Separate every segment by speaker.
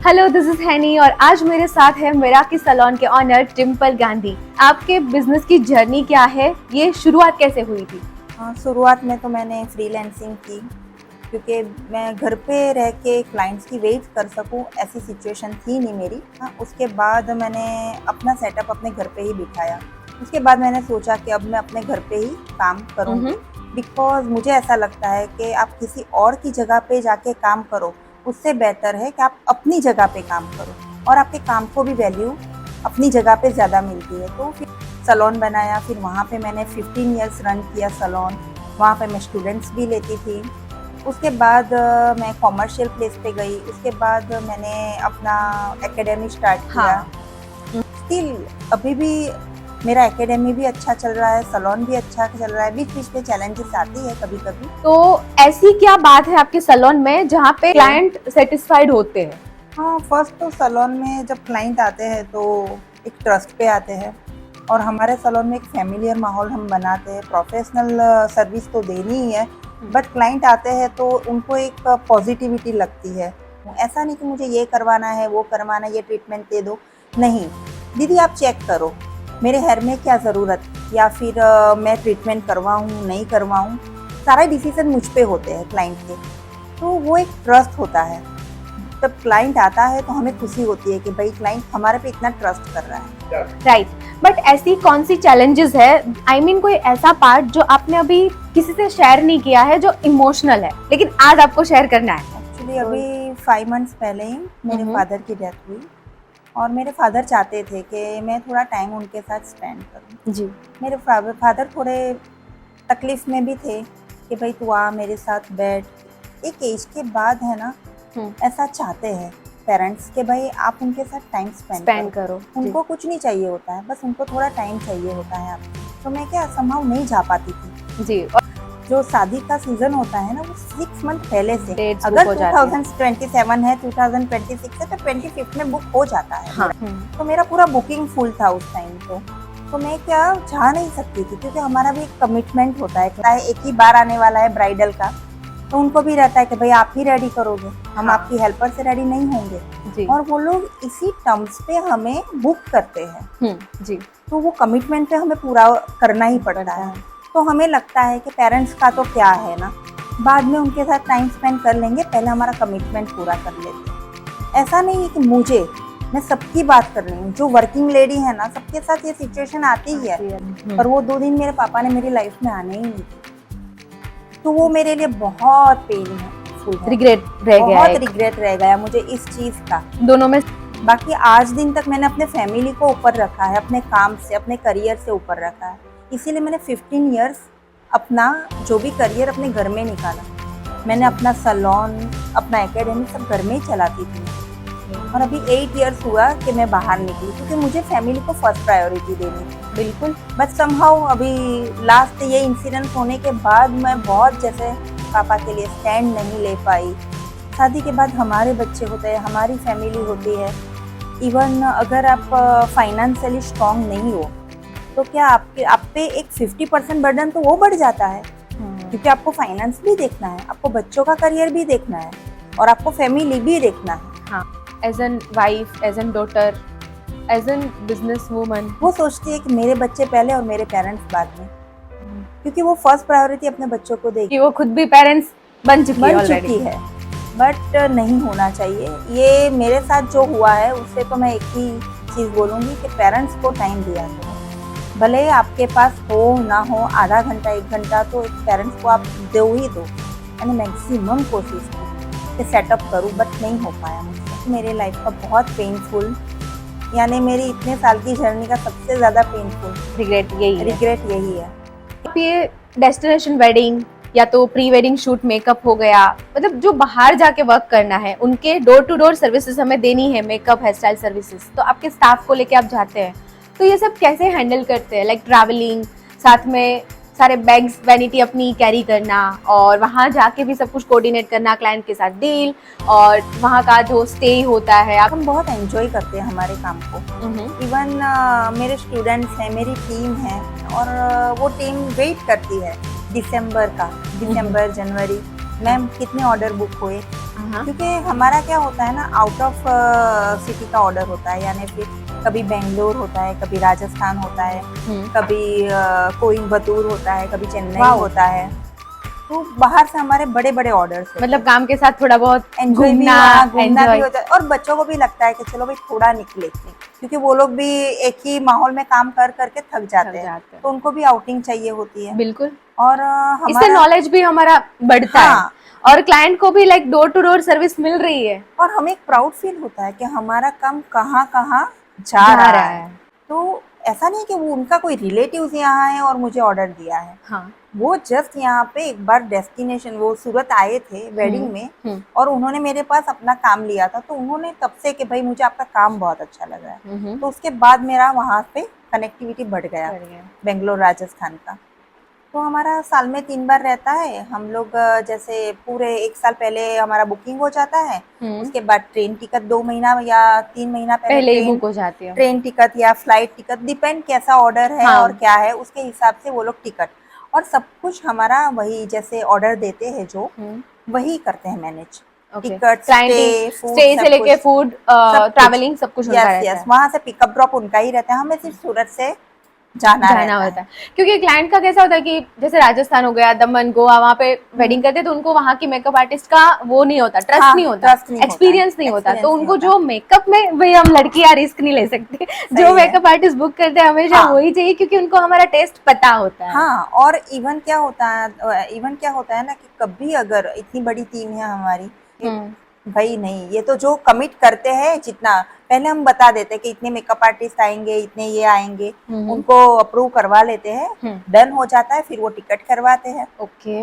Speaker 1: Hello, this is हैनी और आज मेरे साथ है मेराकी सैलून के ऑनर डिम्पल गांधी। आपके बिजनेस की जर्नी क्या है, ये शुरुआत कैसे हुई थी?
Speaker 2: शुरुआत में तो मैंने फ्रीलांसिंग की क्योंकि मैं घर पे रह के क्लाइंट्स की वेट कर सकूं ऐसी सिचुएशन थी नहीं मेरी। उसके बाद मैंने अपना सेटअप अपने घर पे ही बिठाया। उसके बाद मैंने सोचा कि अब मैं अपने घर पे ही काम करूँगी बिकॉज मुझे ऐसा लगता है कि आप किसी और की जगह पे जाके काम करो, उससे बेहतर है कि आप अपनी जगह पे काम करो और आपके काम को भी वैल्यू अपनी जगह पे ज़्यादा मिलती है। तो फिर सैलून बनाया, फिर वहाँ पे मैंने 15 इयर्स रन किया सैलून। वहाँ पे मैं स्टूडेंट्स भी लेती थी। उसके बाद मैं कॉमर्शियल प्लेस पे गई। उसके बाद मैंने अपना एकेडमी स्टार्ट किया। स्टिल अभी भी मेरा एकेडमी भी अच्छा चल रहा है, सैलून भी अच्छा चल रहा है। बीच बीच में चैलेंजेस आती है कभी कभी।
Speaker 1: तो ऐसी क्या बात है आपके सैलून में जहाँ पे क्लाइंट सेटिस्फाइड होते हैं?
Speaker 2: हाँ, फर्स्ट तो सैलून में जब क्लाइंट आते हैं तो एक ट्रस्ट पे आते हैं और हमारे सैलून में एक फैमिलियर माहौल हम बनाते हैं। प्रोफेशनल सर्विस तो देनी ही है, बट क्लाइंट आते हैं तो उनको एक पॉजिटिविटी लगती है। ऐसा नहीं कि मुझे ये करवाना है, वो करवाना है, ये ट्रीटमेंट दे दो। नहीं, दीदी आप चेक करो मेरे हेयर में क्या ज़रूरत, या फिर मैं ट्रीटमेंट करवाऊँ नहीं करवाऊँ, सारा डिसीजन मुझ पे होते हैं क्लाइंट के। तो वो एक ट्रस्ट होता है। जब क्लाइंट आता है तो हमें खुशी होती है कि भाई क्लाइंट हमारे पे इतना ट्रस्ट कर रहा है।
Speaker 1: राइट, बट ऐसी कौन सी चैलेंजेस है, आई मीन कोई ऐसा पार्ट जो आपने अभी किसी से शेयर नहीं किया है जो इमोशनल है लेकिन आज आपको शेयर करना है?
Speaker 2: एक्चुअली अभी 5 मंथ्स पहले ही मेरे फादर की डेथ हुई और मेरे फादर चाहते थे कि मैं थोड़ा टाइम उनके साथ स्पेंड करूं।
Speaker 1: जी।
Speaker 2: मेरे फादर थोड़े तकलीफ में भी थे कि भाई तू आ मेरे साथ बैठ। एक एज के बाद है ना, ऐसा चाहते हैं पेरेंट्स के भाई आप उनके साथ टाइम स्पेंड करो। उनको कुछ नहीं चाहिए होता है, बस उनको थोड़ा टाइम चाहिए होता है आपको। तो मैं क्या संभव नहीं जा पाती थी
Speaker 1: जी।
Speaker 2: जो शादी का सीजन होता है ना, वो 6 मंथ पहले से,
Speaker 1: अगर
Speaker 2: 2027 है 2026 है तो 25 में बुक हो जाता है।
Speaker 1: हाँ।
Speaker 2: तो मेरा पूरा बुकिंग फुल था उस टाइम पे। तो मैं क्या जा नहीं सकती थी क्योंकि हमारा भी एक कमिटमेंट होता है। एक ही बार आने वाला है ब्राइडल का, तो उनको भी रहता है कि भाई आप ही रेडी करोगे, हम आपकी हेल्पर से रेडी नहीं होंगे जी। और वो लोग इसी टर्म्स पे हमें बुक करते हैं
Speaker 1: जी।
Speaker 2: तो वो कमिटमेंट पे हमें पूरा करना ही पड़ता है। तो हमें लगता है कि पेरेंट्स का तो क्या है ना, बाद में उनके साथ टाइम स्पेंड कर लेंगे, पहले हमारा कमिटमेंट पूरा कर लेते हैं। ऐसा नहीं है कि मैं सबकी बात कर रही हूँ, जो वर्किंग लेडी है ना सबके साथ ये सिचुएशन आती ही है। पर वो 2 दिन मेरे पापा ने मेरी लाइफ में आने ही नहीं दी, तो वो मेरे लिए बहुत पेन है,
Speaker 1: रिग्रेट रह गया,
Speaker 2: बहुत रिग्रेट रह गया मुझे इस चीज़ का दोनों में। बाकी आज दिन तक मैंने अपने फैमिली को ऊपर रखा है, अपने काम से, अपने करियर से ऊपर रखा है। इसीलिए मैंने 15 इयर्स अपना जो भी करियर अपने घर में निकाला। मैंने अपना सैलून, अपना एकेडमी सब घर में ही चलाती थी। और अभी 8 इयर्स हुआ कि मैं बाहर निकली क्योंकि मुझे फैमिली को फर्स्ट प्रायोरिटी देनी थी। बिल्कुल, बट समहाउ अभी लास्ट ये इंसिडेंट होने के बाद मैं बहुत जैसे पापा के लिए स्टैंड नहीं ले पाई। शादी के बाद हमारे बच्चे होते हैं, हमारी फैमिली होती है। इवन अगर आप फाइनेंशियली स्ट्रॉन्ग नहीं हो तो क्या आप पे एक 50% बर्डन तो वो बढ़ जाता है क्योंकि आपको फाइनेंस भी देखना है, आपको बच्चों का करियर भी देखना है और आपको फैमिली भी देखना है।
Speaker 1: हाँ, as an wife, as an daughter, as an business woman,
Speaker 2: वो सोचती है कि मेरे बच्चे पहले और मेरे पेरेंट्स बाद में, क्योंकि वो फर्स्ट प्रायोरिटी अपने बच्चों को देगी।
Speaker 1: वो खुद भी पेरेंट्स बन चुकी है।
Speaker 2: बट नहीं होना चाहिए। ये मेरे साथ जो हुआ है उससे तो मैं एक ही चीज़ बोलूँगी कि पेरेंट्स को टाइम दिया करो। भले आपके पास हो ना हो, आधा घंटा 1 घंटा तो एक पेरेंट्स को आप दो ही दो। मैंने मैक्सिमम कोशिश की कि सेटअप करूँ, बट नहीं हो पाया मुझसे। मेरे लाइफ का बहुत पेनफुल, यानी मेरी इतने साल की जर्नी का सबसे ज़्यादा पेनफुल रिग्रेट यही है।
Speaker 1: आप ये डेस्टिनेशन वेडिंग या तो प्री वेडिंग शूट मेकअप हो गया, मतलब जो बाहर जाके वर्क करना है, उनके डोर टू डोर सर्विसेज हमें देनी है, मेकअप हेयर स्टाइल सर्विसेज, तो आपके स्टाफ को लेके आप जाते हैं, तो ये सब कैसे हैंडल करते हैं? लाइक ट्रैवलिंग, साथ में सारे बैग्स, वैनिटी अपनी कैरी करना और वहाँ जाके भी सब कुछ कोऑर्डिनेट करना, क्लाइंट के साथ डील और वहाँ का जो स्टे होता है।
Speaker 2: हम बहुत एंजॉय करते हैं हमारे काम को। इवन मेरे स्टूडेंट्स हैं, मेरी टीम है और वो टीम वेट करती है दिसंबर जनवरी मैम कितने ऑर्डर बुक हुए,
Speaker 1: हाँ।
Speaker 2: क्योंकि हमारा क्या होता है ना, आउट ऑफ सिटी का ऑर्डर होता है, यानी फिर कभी बेंगलोर होता है, कभी राजस्थान होता है, कभी कोयम्बतूर होता है, कभी चेन्नई
Speaker 1: वाओ।
Speaker 2: होता है। तो बाहर से हमारे बड़े बड़े ऑर्डर्स होते हैं।
Speaker 1: मतलब काम के साथ थोड़ा बहुत
Speaker 2: एंजॉय भी
Speaker 1: घूमना,
Speaker 2: घूमना भी
Speaker 1: enjoy।
Speaker 2: होता है, और बच्चों को भी लगता है कि चलो भाई थोड़ा निकले, क्योंकि वो लोग भी एक ही माहौल में काम कर करके थक जाते हैं, तो उनको भी आउटिंग चाहिए होती है।
Speaker 1: बिल्कुल।
Speaker 2: और
Speaker 1: इससे
Speaker 2: हमारा
Speaker 1: नॉलेज भी हमारा बढ़ता है,
Speaker 2: हाँ,
Speaker 1: और क्लाइंट को भी like door to door service मिल रही है।
Speaker 2: और हमें एक प्राउड फील होता है कि हमारा काम कहाँ कहाँ जा
Speaker 1: जा
Speaker 2: रहा
Speaker 1: रहा
Speaker 2: है।
Speaker 1: है।
Speaker 2: तो ऐसा नहीं कि वो उनका कोई रिलेटिव्स यहाँ है और मुझे ऑर्डर दिया है,
Speaker 1: हाँ।
Speaker 2: वो जस्ट यहाँ पे एक बार डेस्टिनेशन, वो सूरत आए थे वेडिंग में, और उन्होंने मेरे पास अपना काम लिया था, तो उन्होंने तब से कि भाई मुझे आपका काम बहुत अच्छा लगा है, तो उसके बाद मेरा वहाँ पे कनेक्टिविटी बढ़ गया, बेंगलोर राजस्थान का। तो हमारा साल में 3 बार रहता है। हम लोग जैसे पूरे 1 साल पहले हमारा बुकिंग हो जाता है, उसके बाद ट्रेन टिकट 2 महीना या 3 महीना
Speaker 1: पहले ही बुक हो जाती है।
Speaker 2: ट्रेन टिकट या फ्लाइट टिकट, डिपेंड कैसा ऑर्डर है
Speaker 1: हाँ।
Speaker 2: और क्या है, उसके हिसाब से वो लोग टिकट और सब कुछ हमारा वही जैसे ऑर्डर देते हैं जो वही करते हैं manage. Ticket, stay, food,
Speaker 1: stay से
Speaker 2: सब
Speaker 1: लेके
Speaker 2: कुछ,
Speaker 1: फूड,
Speaker 2: सब कुछ।
Speaker 1: ट्रैवलिंग, सब कुछ उनका रहता
Speaker 2: यस,
Speaker 1: है।
Speaker 2: वहाँ से पिकअप ड्रॉप उनका ही रहता है, हमें सिर्फ सूरत से जाना रहता
Speaker 1: होता
Speaker 2: है।
Speaker 1: है। क्योंकि क्लाइंट का कैसा होता है कि जैसे राजस्थान हो गया, दमन, गोवा, वहाँ पे वेडिंग करते हैं, तो उनको वहाँ की मेकअप आर्टिस्ट का वो नहीं होता, ट्रस्ट
Speaker 2: हाँ,
Speaker 1: नहीं होता,
Speaker 2: ट्रस्ट नहीं होता है,
Speaker 1: एक्सपीरियंस नहीं होता, तो
Speaker 2: एक्सपीरियंस नहीं
Speaker 1: उनको
Speaker 2: होता।
Speaker 1: जो मेकअप में, भाई हम लड़कियां रिस्क नहीं ले सकते, जो
Speaker 2: है।
Speaker 1: मेकअप आर्टिस्ट बुक करते हैं हमेशा
Speaker 2: हाँ।
Speaker 1: वही चाहिए, क्योंकि उनको हमारा टेस्ट पता होता है।
Speaker 2: हाँ, और इवन क्या होता है ना कि कभी अगर इतनी बड़ी टीम है हमारी, भाई नहीं, ये तो जो कमिट करते हैं, जितना पहले हम बता देते हैं कि इतने मेकअप आर्टिस्ट आएंगे, इतने ये आएंगे, उनको अप्रूव करवा लेते हैं, डन हो जाता है, फिर वो टिकट करवाते हैं।
Speaker 1: ओके।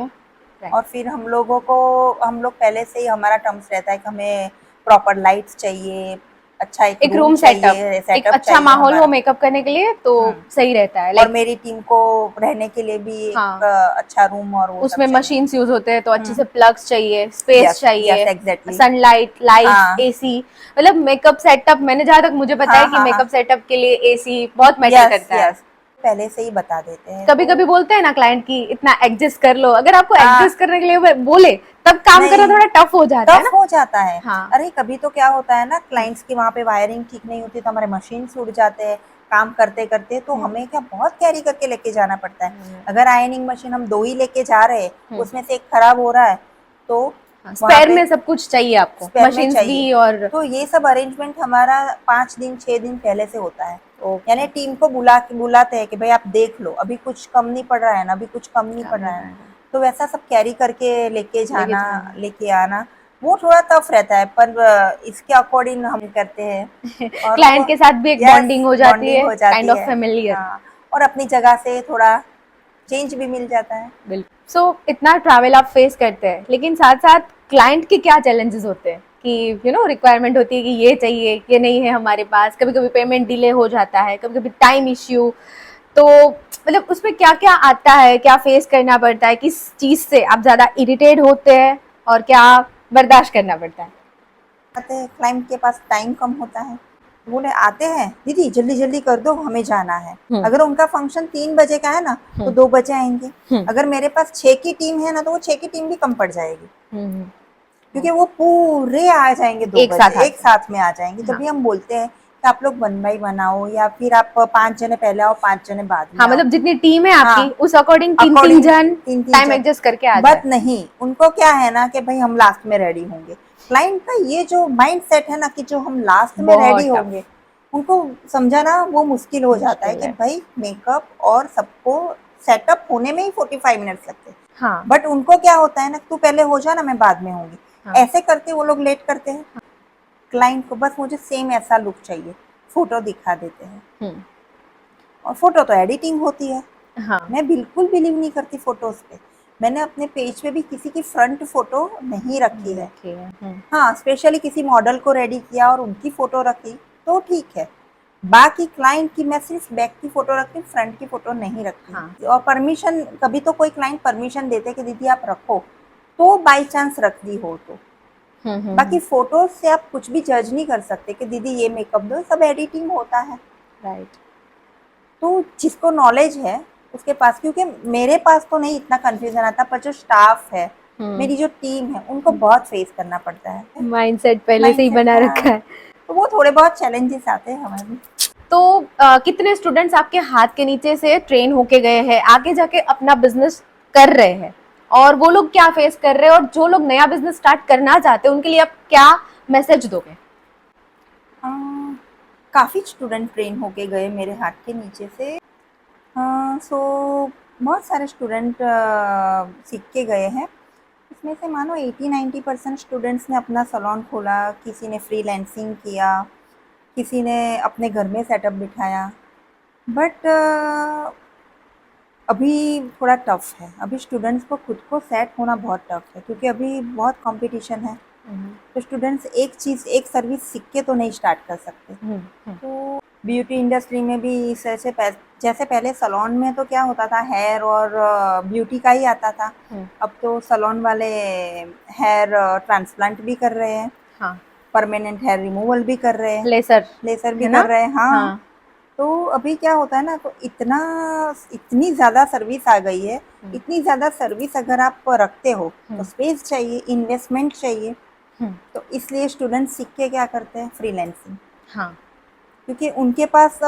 Speaker 2: और फिर हम लोग पहले से ही हमारा टर्म्स रहता है कि हमें प्रॉपर लाइट्स चाहिए, अच्छा एक रूम चाहिए,
Speaker 1: एक
Speaker 2: सेटअप
Speaker 1: अच्छा
Speaker 2: चाहिए
Speaker 1: माहौल हो
Speaker 2: हमारा।
Speaker 1: मेकअप करने के लिए, तो सही रहता है।
Speaker 2: और
Speaker 1: लाइक
Speaker 2: मेरी टीम को रहने के लिए भी एक
Speaker 1: हाँ,
Speaker 2: अच्छा रूम और वो सब
Speaker 1: उसमें
Speaker 2: चाहिए।
Speaker 1: मशीन्स यूज होते हैं, तो अच्छे से प्लग्स चाहिए, स्पेस
Speaker 2: यस,
Speaker 1: चाहिए,
Speaker 2: यस, एग्जैक्टली।
Speaker 1: सनलाइट, लाइट्स,
Speaker 2: हाँ,
Speaker 1: एसी। मतलब मेकअप सेटअप, मैंने जहाँ तक मुझे पता है
Speaker 2: हाँ,
Speaker 1: कि
Speaker 2: हाँ,
Speaker 1: मेकअप
Speaker 2: हाँ,
Speaker 1: सेटअप के लिए एसी बहुत मैटर
Speaker 2: यस,
Speaker 1: करता है।
Speaker 2: यस, पहले से ही बता देते हैं।
Speaker 1: कभी
Speaker 2: तो
Speaker 1: कभी बोलते हैं ना क्लाइंट की इतना एडजस्ट कर लो, अगर आपको
Speaker 2: हाँ,
Speaker 1: एडजस्ट करने के लिए वो बोले तब काम करना
Speaker 2: नहीं,
Speaker 1: थोड़ा टफ हो जाता है
Speaker 2: टफ
Speaker 1: ना।
Speaker 2: हो जाता है।
Speaker 1: हाँ।
Speaker 2: अरे कभी तो क्या होता है ना, क्लाइंट्स की वहाँ पे वायरिंग ठीक नहीं होती, तो हमारे मशीन उड़ जाते हैं काम करते करते, तो हमें क्या बहुत कैरी करके लेके जाना पड़ता है। अगर आयरनिंग मशीन हम 2 ही लेके जा रहे हैं, उसमें से एक खराब हो रहा है, तो वहाँ
Speaker 1: स्पेयर
Speaker 2: पे
Speaker 1: में सब कुछ चाहिए आपको,
Speaker 2: स्पेयर में
Speaker 1: मशीन्स
Speaker 2: चाहिए।
Speaker 1: भी। और
Speaker 2: तो ये सब अरेंजमेंट हमारा 5 दिन 6 दिन पहले से होता है।
Speaker 1: ओके।
Speaker 2: यानी टीम को बुलाते हैं कि भाई आप देख लो, अभी कुछ कम नहीं पड़ रहा है ना, अभी कुछ कम नहीं पड़ रहा है, तो वैसा सब कैरी करके लेके जाना, लेके आना, वो थोड़ा टफ रहता है, पर इसके अकॉर्डिंग हम करते हैं। और
Speaker 1: क्लाइंट के साथ भी एक बॉन्डिंग हो जाती
Speaker 2: बॉन्डिंग
Speaker 1: है,
Speaker 2: हो जाती
Speaker 1: काइंड ऑफ
Speaker 2: है।
Speaker 1: फेमिलियर।
Speaker 2: हाँ, और अपनी जगह से थोड़ा चेंज भी मिल जाता है।
Speaker 1: बिल्कुल। सो इतना ट्रैवल आप फेस करते हैं, लेकिन साथ साथ क्लाइंट के क्या चैलेंजेस होते हैं कि रिक्वायरमेंट होती है कि ये चाहिए, ये नहीं है हमारे पास, कभी कभी पेमेंट डिले हो जाता है, कभी कभी टाइम इश्यू, तो मतलब उसमें क्या क्या आता है, क्या फेस करना पड़ता है, किस चीज से आप ज्यादा इरिटेट होते हैं और क्या बर्दाश्त करना पड़ता है?
Speaker 2: आते हैं, क्लाइंट के पास टाइम कम होता है, बोले आते हैं दीदी जल्दी जल्दी कर दो, हमें जाना है। अगर उनका फंक्शन 3 बजे का है ना, तो 2 बजे आएंगे। अगर मेरे पास 6 की टीम है ना, तो वो 6 की टीम भी कम पड़ जाएगी, क्योंकि वो पूरे आ जाएंगे 2 बजे, एक साथ में आ जाएंगे। जब भी हम बोलते हैं कि आप लोग 1 बाई 1 आओ, या फिर आप 5 जने पहले आओ, 5 जने बाद में
Speaker 1: हाँ,
Speaker 2: आओ।
Speaker 1: मतलब जितनी टीम है आपकी,
Speaker 2: हाँ,
Speaker 1: उस अकॉर्डिंग तीन जन टाइम एडजस्ट करके आ जाए।
Speaker 2: बट नहीं, उनको क्या है ना कि भाई हम लास्ट में रेडी होंगे। क्लाइंट का ये जो माइंड सेट है ना कि जो हम लास्ट में रेडी होंगे, उनको समझाना वो मुश्किल हो जाता है कि भाई मेकअप और सबको सेटअप होने में ही 45 मिनट्स लगते हैं।
Speaker 1: हाँ।
Speaker 2: बट उनको क्या होता है ना, तू पहले हो जा ना, मैं बाद में होंगी। हाँ। ऐसे करके वो लोग लेट करते हैं। हाँ। क्लाइंट को बस मुझे सेम ऐसा लुक चाहिए, फोटो दिखा देते हैं, और फोटो तो एडिटिंग होती है। हाँ। मैं बिल्कुल बिलीव नहीं करती फोटोज पे। मैंने अपने पेज पे भी किसी की फ्रंट फोटो नहीं रखी है। हाँ, स्पेशली किसी मॉडल को रेडी किया और उनकी फोटो रखी तो ठीक है, बाकी क्लाइंट की मैं सिर्फ बैक की फोटो रखती, फ्रंट की फोटो नहीं रखती। हाँ। और परमिशन, कभी तो कोई क्लाइंट परमिशन देते कि दीदी आप रखो, तो बाई चांस रख दी हो तो। बाकी फोटोज से आप कुछ भी जज नहीं कर सकते कि दीदी ये मेकअप दो, सब एडिटिंग होता है। राइट। तो जिसको नॉलेज है उसके पास, क्योंकि मेरे पास तो नहीं इतना कंफ्यूजन आता, पर जो स्टाफ है मेरी जो टीम है उनको बहुत फेस करना पड़ता है।
Speaker 1: माइंडसेट पहले से ही
Speaker 2: Mindset,
Speaker 1: बना
Speaker 2: हाँ,
Speaker 1: रखा है।
Speaker 2: तो वो थोड़े बहुत चैलेंजेस आते हैं हमारे।
Speaker 1: तो कितने स्टूडेंट्स आपके हाथ के नीचे से ट्रेन होके गए हैं, आगे जाके अपना बिजनेस कर रहे हैं, और वो लोग क्या फेस कर रहे हैं, और जो लोग नया बिजनेस स्टार्ट करना चाहते हैं उनके लिए आप क्या मैसेज दोगे?
Speaker 2: काफ़ी स्टूडेंट ट्रेन होके गए मेरे हाथ के नीचे से। सो बहुत सारे स्टूडेंट सीख के गए हैं। इसमें से मानो 80-90% स्टूडेंट्स ने अपना सैलून खोला, किसी ने फ्रीलांसिंग किया, किसी ने अपने घर में सेटअप बिठाया। बट अभी थोड़ा टफ है, अभी स्टूडेंट्स को खुद को सेट होना बहुत टफ है, क्योंकि अभी बहुत कंपटीशन है। तो स्टूडेंट्स एक चीज़, एक सर्विस सीख के तो नहीं स्टार्ट कर सकते। तो ब्यूटी इंडस्ट्री में भी जैसे पहले सैलून में तो क्या होता था, हेयर और ब्यूटी का ही आता था। अब तो सैलून वाले हेयर ट्रांसप्लांट भी कर रहे हैं,
Speaker 1: हाँ,
Speaker 2: परमानेंट हेयर रिमूवल भी कर रहे हैं,
Speaker 1: लेसर
Speaker 2: लेसर भी
Speaker 1: है ना?
Speaker 2: कर रहे हैं। हाँ, तो अभी क्या होता है ना, तो इतनी ज़्यादा सर्विस आ गई है। इतनी ज़्यादा सर्विस अगर आप रखते हो तो स्पेस चाहिए, इन्वेस्टमेंट चाहिए। तो इसलिए स्टूडेंट सीख के क्या करते हैं, फ्रीलांसिंग।
Speaker 1: हाँ,
Speaker 2: क्योंकि उनके पास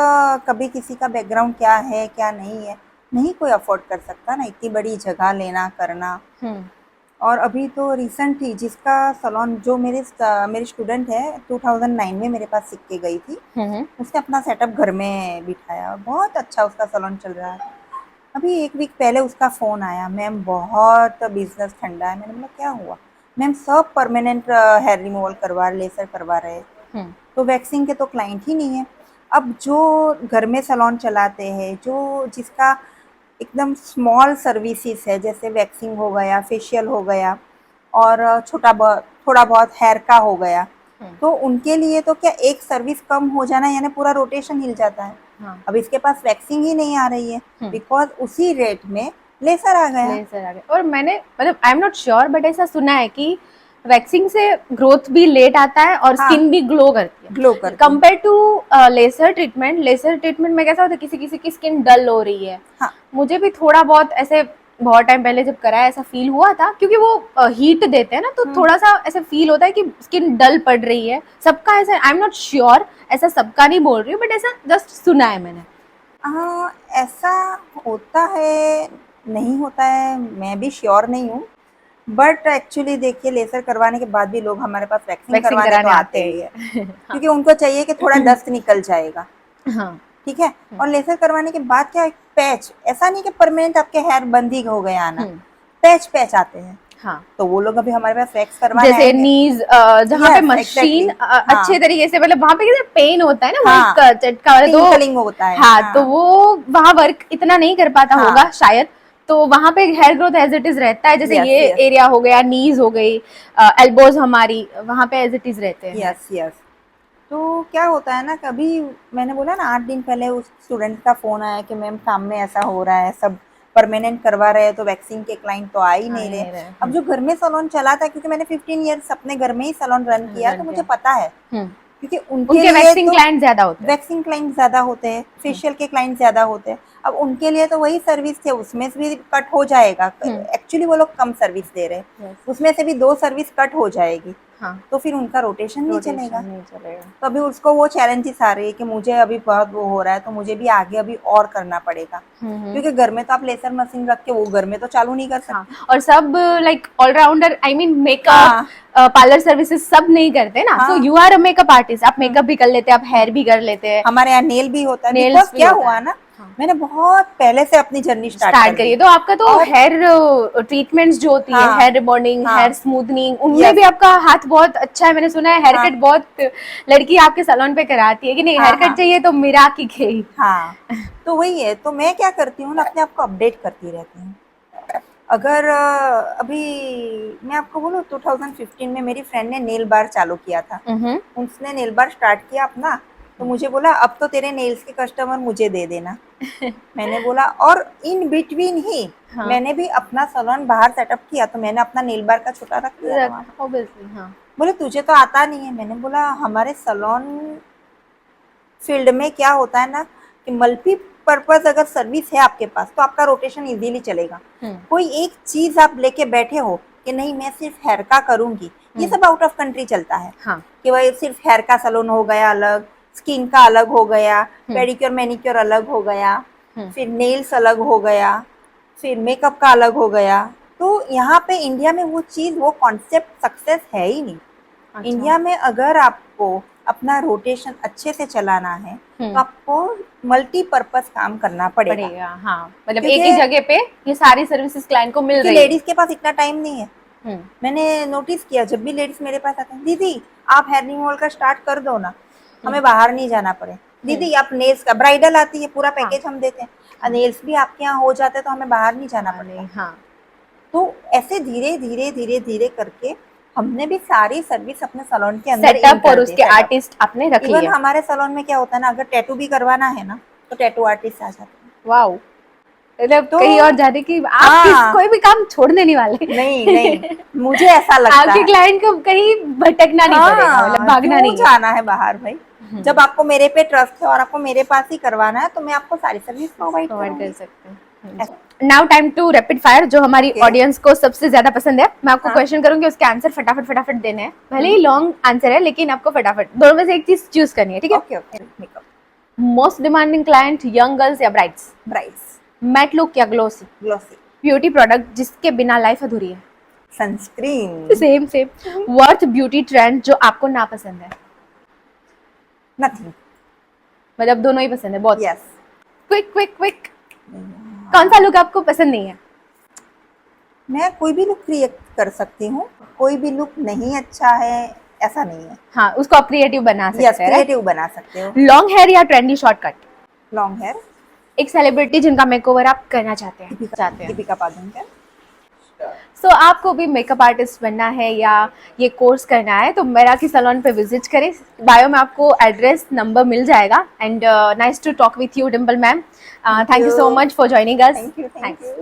Speaker 2: कभी किसी का बैकग्राउंड क्या है क्या नहीं है, नहीं कोई अफोर्ड कर सकता ना इतनी बड़ी जगह लेना करना। और अभी तो रिसेंट ही जिसका सैलून, जो मेरे स्टूडेंट है 2009 में मेरे पास सीख के गई थी, उसने अपना सेटअप घर में बिठाया, बहुत अच्छा उसका सैलून चल रहा है। अभी 1 वीक पहले उसका फ़ोन आया, मैम बहुत बिजनेस ठंडा है। मैंने बोला क्या हुआ? मैम सब परमानेंट हेयर रिमूवल करवा, लेसर करवा रहे, तो वैक्सिंग के तो क्लाइंट ही नहीं है। अब जो घर में सैलून चलाते हैं, जो जिसका एकदम स्मॉल सर्विसेज है, जैसे वैक्सिंग हो गया, फेशियल हो गया, और थोड़ा बहुत हेयर का हो गया, तो उनके लिए तो क्या एक सर्विस कम हो जाना यानी पूरा रोटेशन हिल जाता है। अब इसके पास वैक्सिंग ही नहीं आ रही है, बिकॉज उसी रेट में लेसर आ गया।
Speaker 1: लेसर आ गया। और मैंने मतलब I am not sure but ऐसा सुना है कि वैक्सिंग से ग्रोथ भी लेट आता है और
Speaker 2: हाँ,
Speaker 1: स्किन भी ग्लो करती है,
Speaker 2: ग्लो करती है।
Speaker 1: Compare to laser treatment. Laser treatment में कैसा होता है, किसी किसी की स्किन डल हो रही है।
Speaker 2: हाँ,
Speaker 1: मुझे भी थोड़ा बहुत ऐसे बहुत टाइम पहले जब कराया ऐसा फील हुआ था, क्योंकि वो हीट देते हैं ना, तो थोड़ा सा ऐसे फील होता है कि स्किन डल पड़ रही है। सबका ऐसा आई एम नॉट श्योर, ऐसा सबका नहीं बोल रही हूँ, बट ऐसा जस्ट सुना है मैंने।
Speaker 2: ऐसा होता है, नहीं होता है, मैं भी श्योर नहीं हूँ। बट एक्चुअली देखिए, लेसर करवाने के बाद भी लोग हमारे पास वैक्सिंग करवाने तो आते ही है, क्योंकि उनको चाहिए कि थोड़ा डस्ट निकल जाएगा।
Speaker 1: हाँ,
Speaker 2: ठीक है। और लेसर करवाने के बाद क्या, पैच, ऐसा नहीं कि परमानेंट आपके हेयर बंद ही हो गए आना, पैच आते हैं।
Speaker 1: हाँ,
Speaker 2: तो वो लोग अभी हमारे पास वैक्स करवाने
Speaker 1: जैसे
Speaker 2: आएंगे।
Speaker 1: नीज जहाँ पे
Speaker 2: Yes,
Speaker 1: मशीन
Speaker 2: exactly. हाँ,
Speaker 1: अच्छे तरीके से, मतलब वहाँ पे कैसे पेन होता है ना, वो
Speaker 2: हाँ,
Speaker 1: एक झटका वाला, तो
Speaker 2: टिंकलिंग होता है।
Speaker 1: हाँ, तो वो वहाँ वर्क इतना नहीं कर पाता
Speaker 2: हाँ,
Speaker 1: होगा शायद, तो वहाँ पे hair growth as it is रहता है। जैसे
Speaker 2: Yes,
Speaker 1: ये
Speaker 2: yes.
Speaker 1: एरिया हो गया, नीज हो गई, एल्बोज हमारी वहाँ पे एज इट इज रहते हैं।
Speaker 2: Yes yes. तो क्या होता है ना, कभी मैंने बोला ना 8 दिन पहले उस स्टूडेंट का फ़ोन आया कि मैम काम में ऐसा हो रहा है, सब परमानेंट करवा रहे हैं, तो वैक्सीन के क्लाइंट तो आ ही नहीं रहे। अब जो घर में सैलून चला था, क्योंकि मैंने 15 ईयर्स अपने घर में ही सैलून रन किया, तो मुझे पता है, क्योंकि उनके लिए
Speaker 1: वैक्सिंग
Speaker 2: तो
Speaker 1: क्लाइंट ज्यादा होते हैं,
Speaker 2: वैक्सिंग क्लाइंट ज़्यादा होते हैं, फेशियल के क्लाइंट ज़्यादा होते हैं। अब उनके लिए तो वही सर्विस थे, उसमें से भी कट हो जाएगा। एक्चुअली वो लोग कम सर्विस दे रहे हैं, उसमें से भी 2 सर्विस कट हो जाएगी।
Speaker 1: हाँ,
Speaker 2: तो फिर उनका रोटेशन नहीं चलेगा।
Speaker 1: नहीं चलेगा।
Speaker 2: तो अभी उसको वो चैलेंजेस आ रही है कि मुझे अभी बहुत वो हो रहा है, तो मुझे भी आगे अभी और करना पड़ेगा, क्योंकि घर में तो आप लेसर मशीन रख के वो घर में तो चालू नहीं कर सकते।
Speaker 1: हाँ, और सब लाइक ऑलराउंडर, आई मीन
Speaker 2: हाँ,
Speaker 1: मेकअप, पार्लर सर्विसेज सब नहीं करते ना। So you are a makeup artist, आप मेकअप भी कर लेते हैं, आप हेयर भी कर लेते हैं,
Speaker 2: हमारे यहाँ नेल भी होता है।
Speaker 1: Nails
Speaker 2: बिकॉज
Speaker 1: भी
Speaker 2: क्या
Speaker 1: होता
Speaker 2: हुआ
Speaker 1: है।
Speaker 2: ना, मैंने बहुत पहले से अपनी जर्नी स्टार्ट कर
Speaker 1: करिए।
Speaker 2: दी।
Speaker 1: तो आपका तो
Speaker 2: और
Speaker 1: हेयर ट्रीटमेंट्स जो होती है,
Speaker 2: हाँ,
Speaker 1: हेयर रिबॉन्डिंग,
Speaker 2: हाँ,
Speaker 1: हेयर स्मूथनिंग, उनमें
Speaker 2: यस,
Speaker 1: भी आपका हाथ बहुत अच्छा है। मैंने सुना है हेयर
Speaker 2: हाँ,
Speaker 1: कट बहुत लड़की आपके सैलून पे कराती है कि नहीं,
Speaker 2: हाँ,
Speaker 1: हेयर कट
Speaker 2: हाँ,
Speaker 1: चाहिए तो मिराकी गई।
Speaker 2: हाँ। तो वही है, तो मैं क्या करती हूँ ना, अपने आप को अपडेट करती रहती हूँ। अगर अभी मैं आपको बोलूँ, 2015 में मेरी फ्रेंड ने नेल बार चालू किया था। उसने नेल बार स्टार्ट किया अपना, तो मुझे बोला अब तो तेरे नेल्स के कस्टमर मुझे दे देना। मैंने बोला, और इन बिटवीन ही मैंने भी अपना सैलून बाहर सेटअप किया, तो मैंने अपना नेल बार का छोटा रख लिया था वहाँ।
Speaker 1: ऑब्वियसली, हाँ।
Speaker 2: बोले तुझे तो आता नहीं है। मैंने बोला हमारे सैलून फील्ड में क्या होता है ना, कि मल्टीपर्पज अगर सर्विस है आपके पास, तो आपका रोटेशन इजीली चलेगा। कोई एक चीज आप लेके बैठे हो कि नहीं मैं सिर्फ हेयर का करूंगी, ये सब आउट ऑफ कंट्री चलता है
Speaker 1: हाँ
Speaker 2: कि भाई सिर्फ हेयर का सैलून हो गया अलग, स्किन का अलग हो गया, पेडिक्योर मैनिक्योर अलग हो गया, फिर नेल्स अलग हो गया, फिर मेकअप का अलग हो गया। तो यहाँ पे इंडिया में वो चीज़, वो कॉन्सेप्ट सक्सेस है ही नहीं।
Speaker 1: अच्छा।
Speaker 2: इंडिया में अगर आपको अपना रोटेशन अच्छे से चलाना है तो आपको मल्टीपर्पज काम करना पड़ेगा।
Speaker 1: हाँ, मतलब एक ही जगह पे ये सारी सर्विसेज क्लाइंट को मिल रही है।
Speaker 2: लेडीज के पास इतना टाइम नहीं है। मैंने नोटिस किया जब भी लेडीज मेरे पास आते हैं, दीदी आप हेयर रिमूवल का स्टार्ट कर दो ना, हमें बाहर नहीं जाना पड़े। दीदी आप नेल्स का, ब्राइडल आती है पूरा पैकेज हम देते हैं, नेल्स भी आपके यहाँ हो जाते हैं तो हमें बाहर नहीं जाना पड़ेगा।
Speaker 1: हाँ,
Speaker 2: तो ऐसे धीरे धीरे धीरे धीरे करके हमने भी सारी सर्विस अपने सैलून के अंदर
Speaker 1: सेटअप और उसके आर्टिस्ट आपने रख लिए।
Speaker 2: हमारे सैलून में क्या होता है ना, अगर टैटू भी करवाना है ना तो टैटू आर्टिस्ट आ जाते हैं।
Speaker 1: वाओ, मतलब
Speaker 2: तो
Speaker 1: कहीं और जाने की आप कोई भी काम छोड़ने नहीं वाले।
Speaker 2: नहीं मुझे ऐसा लगता है
Speaker 1: आपके क्लाइंट को कहीं भटकना नहीं पड़ेगा, मतलब भागना नहीं
Speaker 2: जाना है बाहर भाई। जब आपको मेरे पे ट्रस्ट है और आपको मेरे पास ही करवाना है तो मैं आपको सारी सर्विस प्रोवाइड
Speaker 1: कर सकते हैं। Now time to rapid fire, जो हमारी ऑडियंस को सबसे ज्यादा पसंद है। मैं आपको क्वेश्चन करूंगी, उसके आंसर फटाफट देने हैं। भले ही लॉन्ग आंसर है लेकिन आपको फटाफट दोनों में से एक चीज चूज करनी है, ठीक है?
Speaker 2: Okay. Makeup.
Speaker 1: Most demanding client, young girls या ब्राइड्स?
Speaker 2: ब्राइड्स।
Speaker 1: मैट लुक या ग्लोसी?
Speaker 2: ग्लोसी।
Speaker 1: ब्यूटी प्रोडक्ट जिसके बिना लाइफ अधूरी है?
Speaker 2: Sunscreen.
Speaker 1: Same worth beauty trend जो आपको ना पसंद है?
Speaker 2: नथिंग।
Speaker 1: मतलब दोनों ही पसंद है बहुत?
Speaker 2: यस।
Speaker 1: क्विक कौन सा लुक आपको पसंद नहीं है?
Speaker 2: मैं कोई भी लुक क्रिएट कर सकती हूँ, कोई भी लुक नहीं अच्छा है ऐसा नहीं है।
Speaker 1: हाँ, उसको आप क्रिएटिव बना सकते हैं।
Speaker 2: यस, क्रिएटिव बना सकते हो।
Speaker 1: लॉन्ग हेयर या ट्रेंडी शॉर्टकट?
Speaker 2: Long hair.
Speaker 1: एक सेलिब्रिटी जिनका मेकओवर आप करना चाहते हैं?
Speaker 2: दीपिका पादुकोण।
Speaker 1: सो आपको भी मेकअप आर्टिस्ट बनना है या ये कोर्स करना है तो मेराकी सैलून पे विजिट करें। बायो में आपको एड्रेस नंबर मिल जाएगा। And nice to talk with you Dimple ma'am. Thank you so much for joining us.
Speaker 2: Thank you.